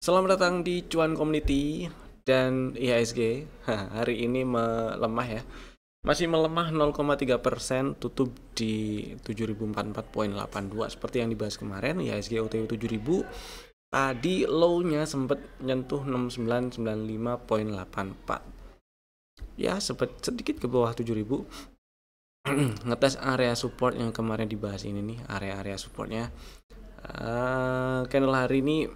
Selamat datang di Cuan Community dan IHSG. Hari ini melemah ya. Masih melemah 0,3%, tutup di 7044,82 seperti yang dibahas kemarin. IHSG OTW 7000. Tadi low-nya sempat nyentuh 6995,84. Ya, sedikit ke bawah 7000. Ngetes area support yang kemarin dibahas ini nih, area-area supportnya. Candle hari ini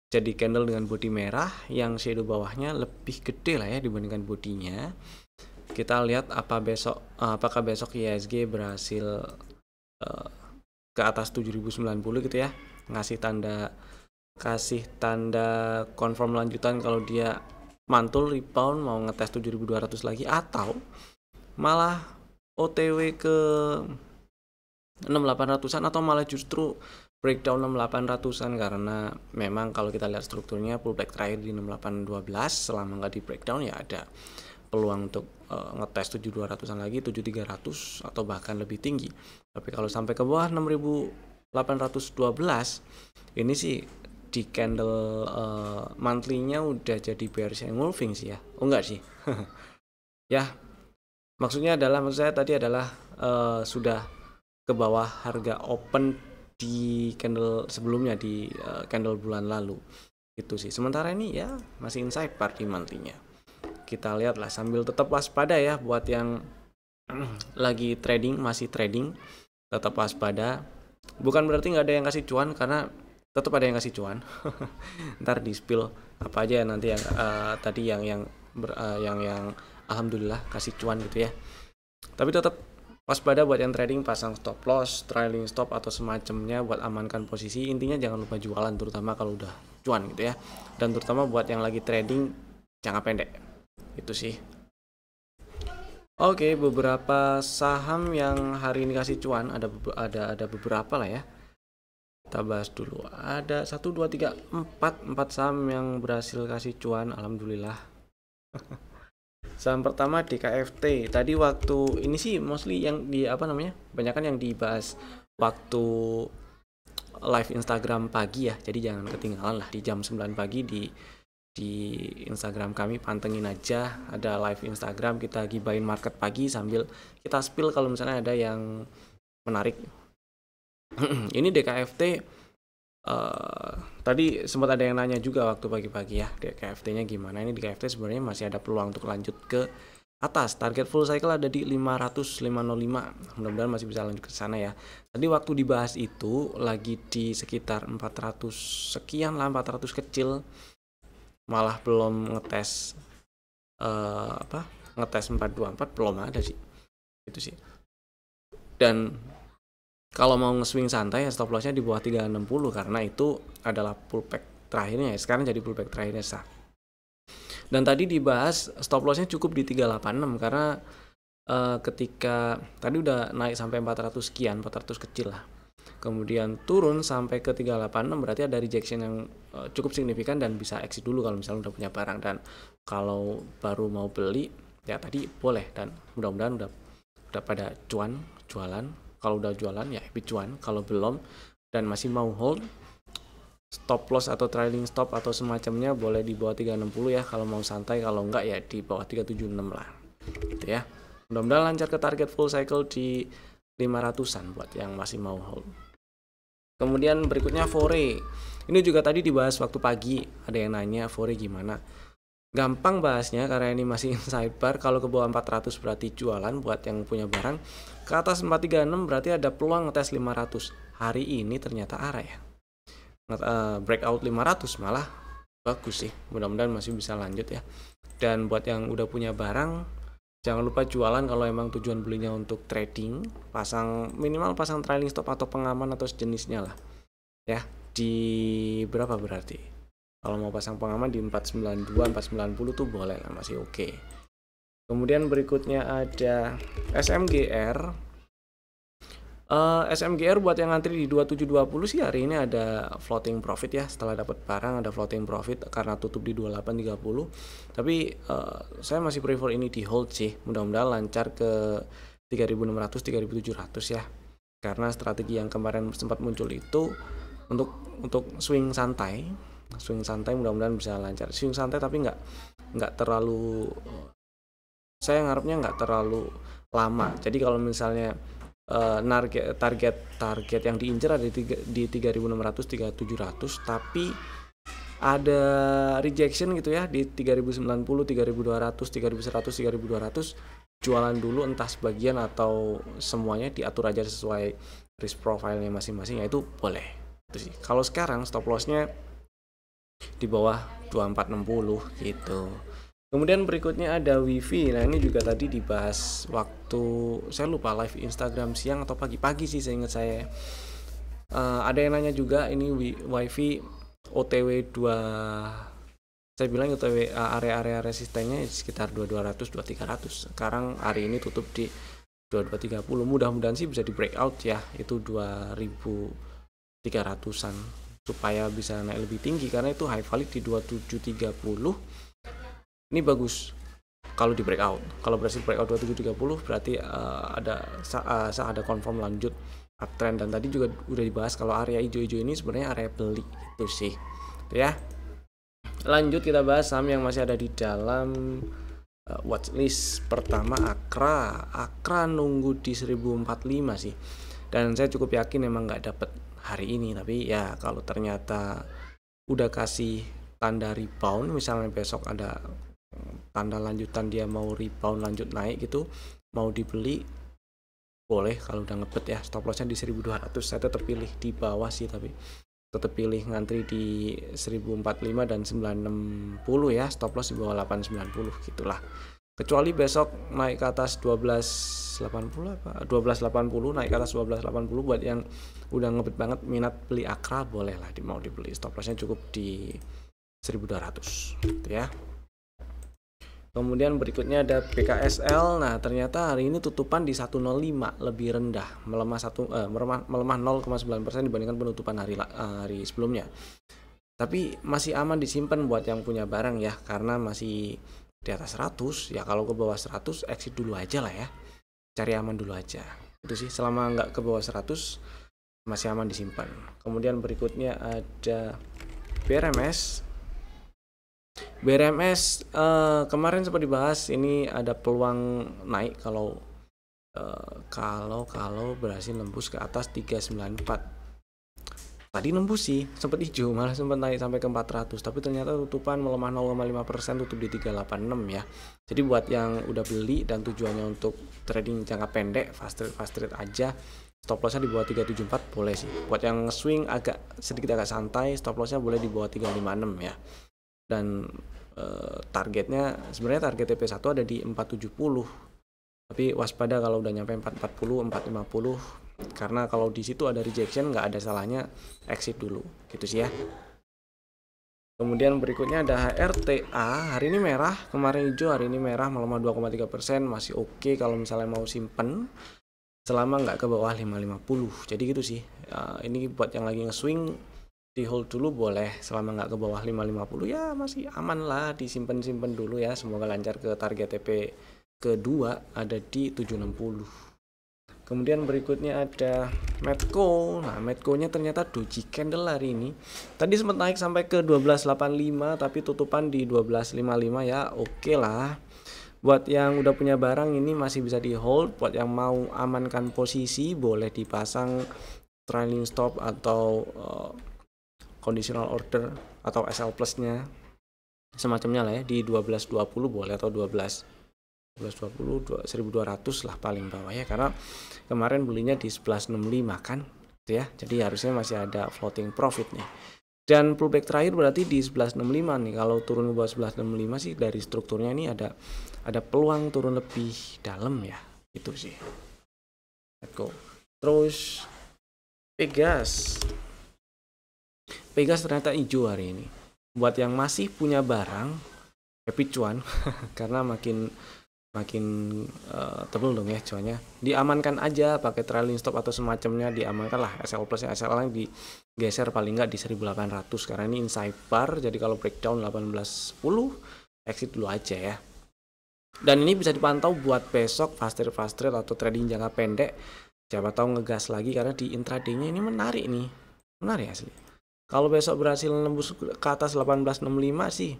jadi candle dengan body merah yang shadow bawahnya lebih gede lah ya dibandingkan bodinya. Kita lihat apakah besok IHSG berhasil ke atas 7090 gitu ya, kasih tanda confirm lanjutan kalau dia mantul rebound mau ngetes 7200 lagi, atau malah OTW ke 6800-an, atau malah justru breakdown 6800-an, karena memang kalau kita lihat strukturnya pullback terakhir di 6812, selama nggak di breakdown ya ada peluang untuk ngetes 7200-an lagi, 7300 atau bahkan lebih tinggi. Tapi kalau sampai ke bawah 6812 ini sih di candle monthly-nya udah jadi bearish engulfing sih ya. Oh enggak sih. Ya, maksud saya tadi adalah sudah ke bawah harga open di candle sebelumnya, di candle bulan lalu itu sih. Sementara ini ya masih inside par di monthly-nya. Kita lihat lah sambil tetap waspada ya buat yang lagi trading, masih trading, tetap waspada. Bukan berarti nggak ada yang kasih cuan, karena tetap ada yang kasih cuan. Ntar di spill apa aja nanti yang tadi yang alhamdulillah kasih cuan gitu ya. Tapi tetap waspada buat yang trading, pasang stop loss, trailing stop atau semacamnya buat amankan posisi. Intinya jangan lupa jualan, terutama kalau udah cuan gitu ya. Dan terutama buat yang lagi trading jangka pendek. Itu sih. Oke, beberapa saham yang hari ini kasih cuan ada beberapa lah ya. Kita bahas dulu. Ada 1 2 3 4 saham yang berhasil kasih cuan, alhamdulillah. Saham pertama DKFT. Tadi waktu ini sih mostly yang banyakan yang dibahas waktu live Instagram pagi ya. Jadi jangan ketinggalan lah di jam 9 pagi di Instagram kami, pantengin aja, ada live Instagram, kita gibain market pagi sambil kita spill kalau misalnya ada yang menarik. Ini DKFT tadi sempat ada yang nanya juga waktu pagi-pagi ya, DKFT-nya gimana. Ini DKFT sebenarnya masih ada peluang untuk lanjut ke atas. Target full cycle ada di 505. Mudah-mudahan masih bisa lanjut ke sana ya. Tadi waktu dibahas itu lagi di sekitar 400 sekian lah, 400 kecil. Malah belum ngetes ngetes 424 belum ada sih. Itu sih. Dan kalau mau nge-swing santai ya stop loss-nya di bawah 360, karena itu adalah pullback terakhirnya ya. Sekarang jadi pullback terakhirnya sah. Dan tadi dibahas stop loss-nya cukup di 386 karena ketika tadi udah naik sampai 400 sekian, 400 kecil lah. Kemudian turun sampai ke 386, berarti ada rejection yang cukup signifikan dan bisa exit dulu kalau misalnya udah punya barang. Dan kalau baru mau beli ya tadi boleh, dan mudah-mudahan udah pada cuan jualan. Kalau udah jualan ya happy cuan, kalau belum dan masih mau hold, stop loss atau trailing stop atau semacamnya boleh di bawah 360 ya kalau mau santai, kalau enggak ya di bawah 376 lah gitu ya. Mudah-mudahan lancar ke target full cycle di 500-an buat yang masih mau hold. Kemudian berikutnya Fore. Ini juga tadi dibahas waktu pagi, ada yang nanya Fore gimana. Gampang bahasnya karena ini masih inside bar. Kalau ke bawah 400 berarti jualan buat yang punya barang. Ke atas 436 berarti ada peluang ngetes 500. Hari ini ternyata arah ya. Breakout 500 malah bagus sih. Mudah-mudahan masih bisa lanjut ya. Dan buat yang udah punya barang, jangan lupa jualan kalau emang tujuan belinya untuk trading. Minimal pasang trailing stop atau pengaman atau sejenisnya lah ya. Di berapa berarti? Kalau mau pasang pengaman di 492, 490 tuh boleh lah, masih oke. Kemudian berikutnya ada SMGR. SMGR buat yang ngantri di 2720 sih hari ini ada floating profit ya. Setelah dapat barang ada floating profit karena tutup di 2830. Tapi saya masih prefer ini di hold sih. Mudah-mudahan lancar ke 3600, 3700 ya. Karena strategi yang kemarin sempat muncul itu untuk swing santai swing santai mudah-mudahan bisa lancar. Swing santai tapi nggak terlalu, saya ngarepnya nggak terlalu lama. Jadi kalau misalnya target yang diincar ada di 3600 3700, tapi ada rejection gitu ya di 3090 3200 3100 3200, jualan dulu entah sebagian atau semuanya, diatur aja sesuai risk profile-nya masing-masing, ya itu boleh itu sih. Kalau sekarang stop loss-nya di bawah 2460 gitu. Kemudian berikutnya ada Wifi. Nah ini juga tadi dibahas waktu saya lupa live Instagram siang atau pagi-pagi sih, seingat saya. Ada yang nanya juga ini Wifi OTW 2, saya bilang OTW area-area resistennya sekitar 2200 2300. Sekarang hari ini tutup di 2230. Mudah-mudahan sih bisa di breakout ya, itu 2300-an supaya bisa naik lebih tinggi, karena itu high valid di 2730. Ini bagus kalau di breakout. Kalau berhasil breakout 2730 berarti ada confirm lanjut uptrend. Dan tadi juga udah dibahas kalau area hijau-hijau ini sebenarnya area beli itu sih. Itu ya. Lanjut kita bahas saham yang masih ada di dalam watchlist. Pertama Akra nunggu di 1045 sih. Dan saya cukup yakin emang nggak dapet hari ini, tapi ya kalau ternyata udah kasih tanda rebound, misalnya besok ada tanda lanjutan dia mau rebound lanjut naik gitu, mau dibeli boleh kalau udah ngebet ya. Stop lossnya di 1200. Saya tetap pilih di bawah sih, tapi tetap pilih ngantri di 1045 dan 960 ya. Stop loss di bawah 890 gitulah. Kecuali besok naik ke atas 1280 apa 1280, naik ke atas 1280, buat yang udah ngebet banget minat beli Akra boleh lah mau dibeli. Stop lossnya cukup di 1200 gitu ya. Kemudian berikutnya ada BKSL. Nah ternyata hari ini tutupan di 105, lebih rendah, melemah 0,9% dibandingkan penutupan hari sebelumnya. Tapi masih aman disimpan buat yang punya barang ya, karena masih di atas 100 ya. Kalau ke bawah 100 exit dulu aja lah ya, cari aman dulu aja itu sih. Selama nggak ke bawah 100 masih aman disimpan. Kemudian berikutnya ada BRMS. Kemarin sempat dibahas, ini ada peluang naik kalau berhasil nembus ke atas 394. Tadi nembus sih, sempat hijau, malah sempat naik sampai ke 400, tapi ternyata tutupan melemah 0,5%, tutup di 386 ya. Jadi buat yang udah beli dan tujuannya untuk trading jangka pendek, fast trade aja, stop lossnya di bawah 374 boleh sih. Buat yang swing sedikit agak santai, stop lossnya boleh di bawah 356 ya. Dan targetnya sebenarnya target TP1 ada di 470, tapi waspada kalau udah nyampe 440 450, karena kalau di situ ada rejection nggak ada salahnya exit dulu gitu sih ya. Kemudian berikutnya ada HRTA. Hari ini merah, kemarin hijau, hari ini merah, melemah 2,3%, masih oke kalau misalnya mau simpen selama nggak ke bawah 550. Jadi gitu sih. Ini buat yang lagi nge-swing di hold dulu boleh, selama nggak ke bawah 550 ya masih aman lah, disimpan dulu ya. Semoga lancar ke target TP kedua ada di 760. Kemudian berikutnya ada Medco. Nah Medco-nya ternyata doji candle hari ini. Tadi sempat naik sampai ke 1285 tapi tutupan di 1255 ya, oke lah. Buat yang udah punya barang ini masih bisa di hold. Buat yang mau amankan posisi boleh dipasang trailing stop atau conditional order atau SL plus-nya semacamnya lah ya, di 1220 boleh, atau 1220 1200 lah paling bawah ya, karena kemarin belinya di 1165 kan gitu ya. Jadi harusnya masih ada floating profit nih. Dan pullback terakhir berarti di 1165 nih. Kalau turun ke bawah 1165 sih dari strukturnya ini ada peluang turun lebih dalam ya. Itu sih. Let's go. Terus Pegas ternyata hijau hari ini. Buat yang masih punya barang, happy cuan karena makin tebel dong ya cuannya. Diamankan aja pakai trailing stop atau semacamnya, diamankan lah. SL plus ya, SL yang digeser paling nggak di 1800 karena ini inside bar. Jadi kalau breakdown 1810 exit dulu aja ya. Dan ini bisa dipantau buat besok fast trade atau trading jangka pendek. Siapa tahu ngegas lagi karena di intraday-nya ini menarik nih. Menarik asli. Kalau besok berhasil nembus ke atas 1865 sih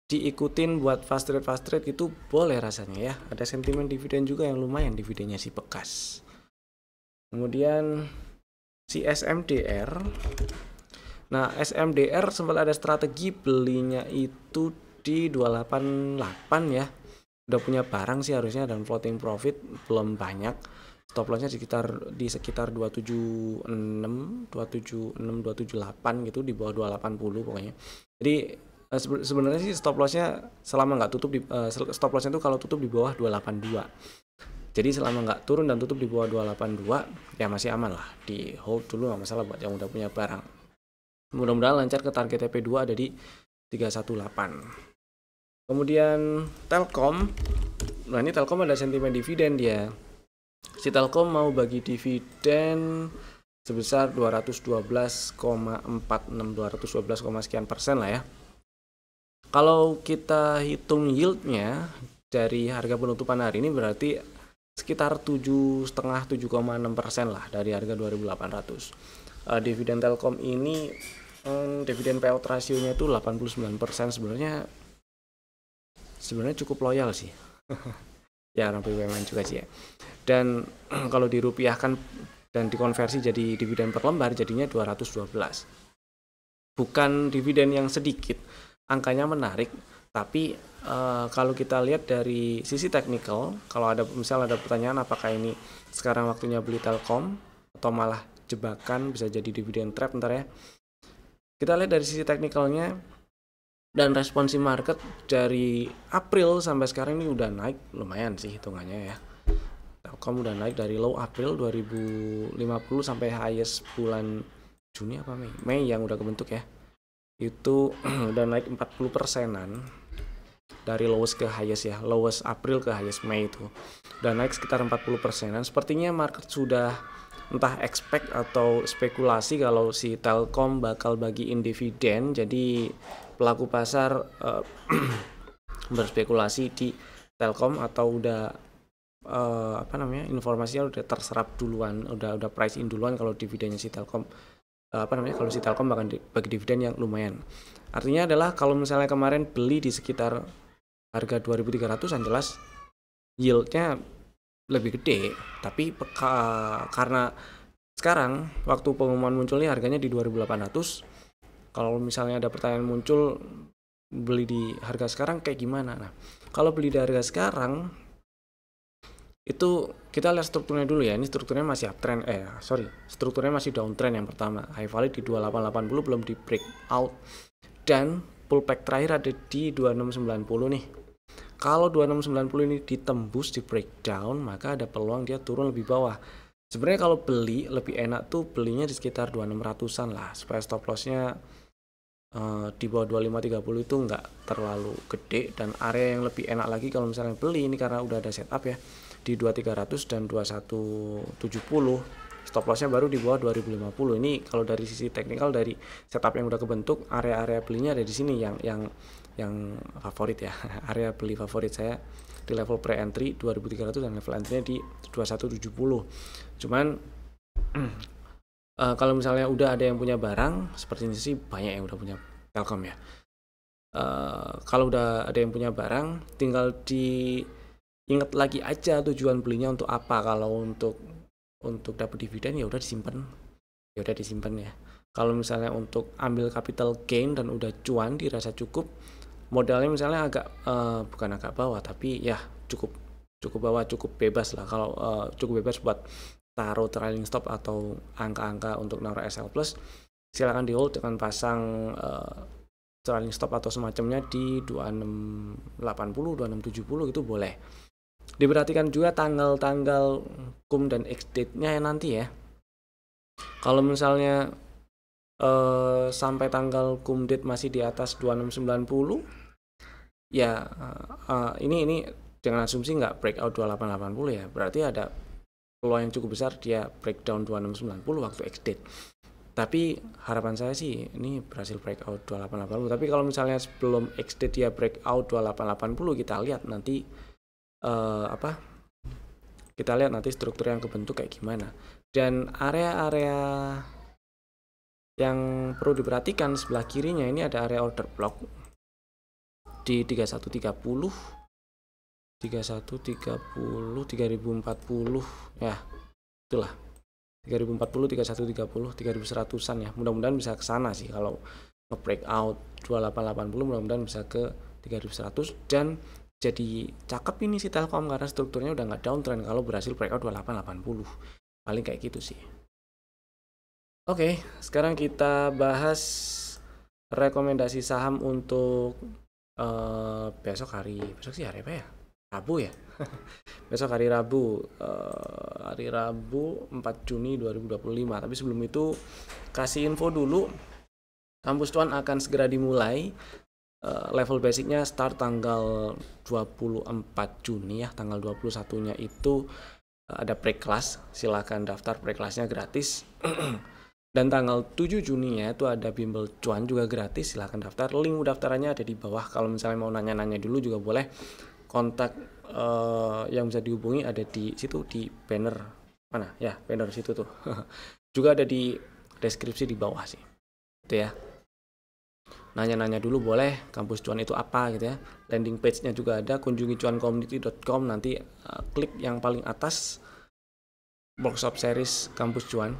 diikutin buat fast trade itu boleh rasanya ya. Ada sentimen dividen juga yang lumayan, dividennya si bekas. Kemudian si SMDR. Nah, SMDR sempat ada strategi belinya itu di 288 ya. Udah punya barang sih harusnya, dan floating profit belum banyak. Stop lossnya di sekitar 276, 278 gitu, di bawah 280 pokoknya. Jadi sebenarnya sih stop lossnya selama nggak tutup stop lossnya itu kalau tutup di bawah 282. Jadi selama nggak turun dan tutup di bawah 282 ya masih aman lah, di hold dulu, nggak masalah buat yang udah punya barang. Mudah-mudahan lancar ke target TP2 ada di 318. Kemudian Telkom. Nah, ini Telkom ada sentimen dividen dia. Si Telkom mau bagi dividen sebesar 212,46, 212, sekian persen lah ya. Kalau kita hitung yieldnya dari harga penutupan hari ini berarti sekitar 7,5, 7,6% lah dari harga 2.800. Dividen Telkom ini dividen payout rasionya itu 89%, sebenarnya cukup loyal sih. Ya, orang BUMN juga sih ya. Dan kalau dirupiahkan dan dikonversi jadi dividen per lembar jadinya 212. Bukan dividen yang sedikit, angkanya menarik, tapi kalau kita lihat dari sisi teknikal, kalau ada pertanyaan apakah ini sekarang waktunya beli Telkom atau malah jebakan bisa jadi dividen trap ntar ya. Kita lihat dari sisi teknikalnya dan responsi market dari April sampai sekarang ini udah naik lumayan sih hitungannya ya. Telkom udah naik dari low April 2050 sampai highest bulan Juni apa Mei yang udah kebentuk ya. Itu udah naik 40%-an dari lowest ke highest ya, lowest April ke highest Mei itu udah naik sekitar 40%-an. Sepertinya market sudah entah expect atau spekulasi kalau si Telkom bakal bagiin dividen, jadi pelaku pasar berspekulasi di Telkom atau udah informasinya udah terserap duluan, udah price in duluan kalau dividennya si Telkom kalau si Telkom bakal bagi dividen yang lumayan. Artinya adalah kalau misalnya kemarin beli di sekitar harga 2.300-an jelas yieldnya lebih gede, tapi karena sekarang waktu pengumuman munculnya harganya di 2.800, kalau misalnya ada pertanyaan muncul beli di harga sekarang kayak gimana? Nah, kalau beli di harga sekarang itu kita lihat strukturnya dulu ya. Ini strukturnya masih uptrend, strukturnya masih downtrend yang pertama. High value di 2880 belum di breakout dan pullback terakhir ada di 2690 nih. Kalau 2690 ini ditembus di breakdown, maka ada peluang dia turun lebih bawah. Sebenarnya kalau beli lebih enak tuh belinya di sekitar 2600-an lah, supaya stop lossnya di bawah 2530 itu nggak terlalu gede, dan area yang lebih enak lagi kalau misalnya beli ini karena udah ada setup ya di 2300 dan 2170. Stop lossnya baru di bawah 2050. Ini kalau dari sisi teknikal, dari setup yang udah kebentuk, area-area belinya ada di sini yang favorit ya. Area beli favorit saya di level pre-entry 2300 dan level entry-nya di 2170. Cuman kalau misalnya udah ada yang punya barang seperti ini sih, banyak yang udah punya Telkom ya. Kalau udah ada yang punya barang, tinggal diingat lagi aja tujuan belinya untuk apa. Kalau untuk dapat dividen ya udah disimpan ya. Kalau misalnya untuk ambil capital gain dan udah cuan dirasa cukup, modalnya misalnya agak bukan agak bawah, tapi ya cukup bawah, cukup bebas lah. Kalau cukup bebas buat taruh trailing stop atau angka-angka untuk naruh SL plus, silakan di hold dengan pasang trailing stop atau semacamnya di 2680, 2670 itu boleh. Diperhatikan juga tanggal-tanggal cum dan ex date-nya nanti ya. Kalau misalnya sampai tanggal cum date masih di atas 2690 ya, ini dengan asumsi nggak breakout 2880 ya, berarti ada peluang yang cukup besar dia breakdown 2690 waktu ex date. Tapi harapan saya sih ini berhasil breakout 2880. Tapi kalau misalnya sebelum ex date dia breakout 2880, kita lihat nanti kita lihat nanti struktur yang kebentuk kayak gimana. Dan area-area Yang perlu diperhatikan sebelah kirinya ini ada area order block di 3130, 3040 ya, itulah 3040, 3130, 3100-an ya. Mudah-mudahan bisa ke sana sih. Kalau nge-breakout 2880 mudah-mudahan bisa ke 3100 dan jadi cakep ini si Telkom karena strukturnya udah nggak downtrend kalau berhasil breakout 2880. Paling kayak gitu sih. Oke, sekarang kita bahas rekomendasi saham untuk besok sih hari apa ya? Rabu ya. Besok hari Rabu 4 Juni 2025. Tapi sebelum itu kasih info dulu, Kampus Cuan akan segera dimulai. Level basicnya start tanggal 24 Juni ya. Tanggal 21-nya itu ada pre-class, silahkan daftar, pre-classnya gratis. Dan tanggal 7 Juni ya itu ada bimbel cuan juga gratis, silahkan daftar. Link daftarannya ada di bawah. Kalau misalnya mau nanya-nanya dulu juga boleh. Kontak yang bisa dihubungi ada di situ, di banner mana ya, banner situ tuh. Juga ada di deskripsi di bawah sih. Itu ya. Nanya-nanya dulu boleh, Kampus Cuan itu apa gitu ya. Landing page-nya juga ada, kunjungi cuancommunity.com, nanti klik yang paling atas workshop series Kampus Cuan.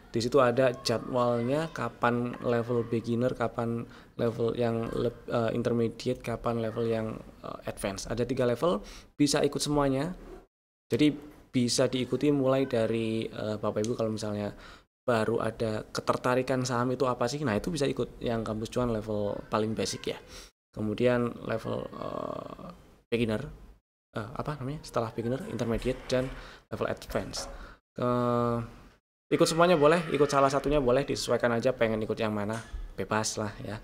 Di situ ada jadwalnya, kapan level beginner, kapan level yang intermediate, kapan level yang advance. Ada 3 level, bisa ikut semuanya. Jadi bisa diikuti mulai dari Bapak Ibu kalau misalnya baru ada ketertarikan saham itu apa sih. Nah, itu bisa ikut yang Kampus Cuan level paling basic ya. Kemudian level beginner, setelah beginner, intermediate, dan level advance. Ikut semuanya boleh, ikut salah satunya boleh, disesuaikan aja pengen ikut yang mana, bebas lah ya.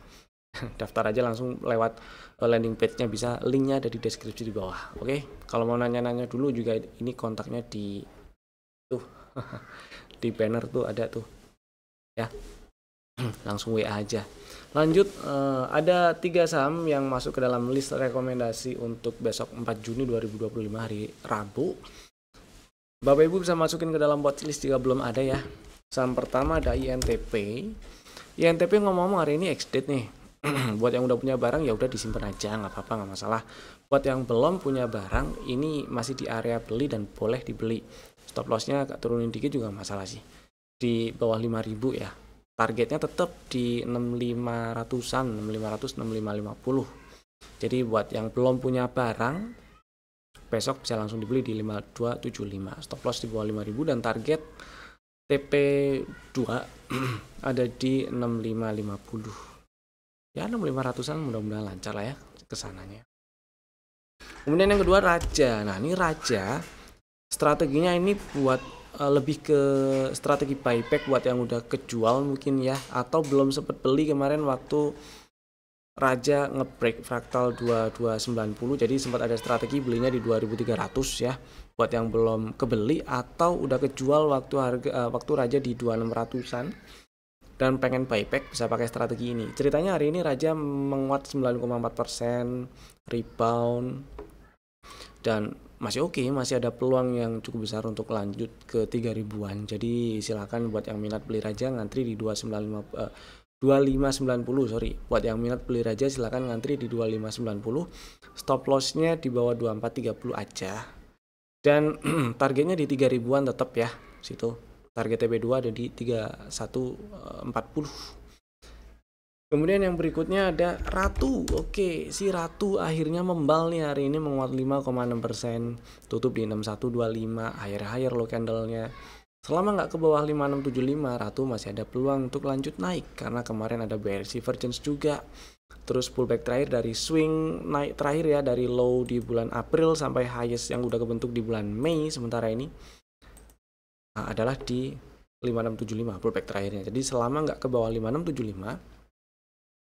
Daftar aja langsung lewat landing page-nya, bisa, linknya ada di deskripsi di bawah. Oke, kalau mau nanya-nanya dulu juga ini kontaknya di tuh di banner tuh ada tuh ya. Langsung WA aja. Lanjut, ada 3 saham yang masuk ke dalam list rekomendasi untuk besok 4 Juni 2025 hari Rabu. Bapak Ibu bisa masukin ke dalam watchlist jika belum ada ya. Saham pertama ada INTP. INTP ngomong-ngomong hari ini ex-date nih. Buat yang udah punya barang ya udah disimpan aja, nggak apa-apa, nggak masalah. Buat yang belum punya barang, ini masih di area beli dan boleh dibeli. Stop lossnya agak turunin dikit juga masalah sih. Di bawah 5.000 ya. Targetnya tetap di 6.500-an, 6.500, 6.550. Jadi buat yang belum punya barang, besok bisa langsung dibeli di 5275. Stop loss di bawah 5.000 dan target TP2 ada di 6550. Ya 6500-an, mudah-mudahan lancar lah ya kesananya. Kemudian yang kedua Raja. Nah, ini Raja strateginya ini buat lebih ke strategi buyback buat yang udah kejual mungkin ya, atau belum sempat beli kemarin waktu Raja ngebreak fraktal 2290, jadi sempat ada strategi belinya di 2300 ya buat yang belum kebeli atau udah kejual waktu Raja di 2600-an dan pengen buyback, bisa pakai strategi ini. Ceritanya hari ini Raja menguat 9,4%, rebound dan masih oke, masih ada peluang yang cukup besar untuk lanjut ke 3000-an. Jadi silakan buat yang minat beli Raja ngantri di 2590, sorry. Buat yang minat beli Raja silakan ngantri di 2590. Stop lossnya di bawah 2430 aja. Dan targetnya di 3000-an tetap ya. Situ. Target TP2 ada di 3140. Kemudian yang berikutnya ada Ratu. Oke, si Ratu akhirnya membal nih hari ini, menguat 5,6%, tutup di 6125, higher low candle-nya. Selama nggak ke bawah 5675, Ratu masih ada peluang untuk lanjut naik karena kemarin ada bearish divergence juga. Terus pullback terakhir dari swing naik terakhir ya, dari low di bulan April sampai highest yang udah kebentuk di bulan Mei sementara ini adalah di 5675 pullback terakhirnya. Jadi selama nggak ke bawah 5675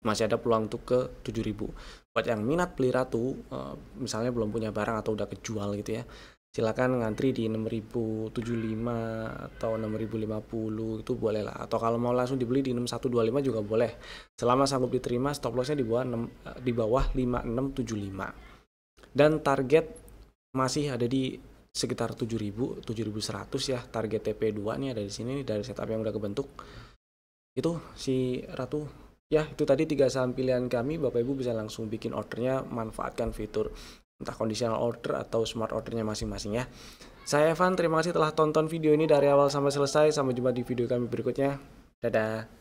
masih ada peluang untuk ke 7000. Buat yang minat beli Ratu, misalnya belum punya barang atau udah kejual gitu ya, silakan ngantri di 6075 atau 6050, itu boleh lah. Atau kalau mau langsung dibeli di 6125 juga boleh. Selama sanggup diterima, stop lossnya di bawah 5675. Dan target masih ada di sekitar 7100 ya. Target TP2 nih ada di sini dari setup yang udah kebentuk. Itu si Ratu. Ya, itu tadi 3 saham pilihan kami. Bapak Ibu bisa langsung bikin ordernya, manfaatkan fitur entah conditional order atau smart ordernya masing-masing ya. Saya Evan, terima kasih telah tonton video ini dari awal sampai selesai. Sampai jumpa di video kami berikutnya. Dadah.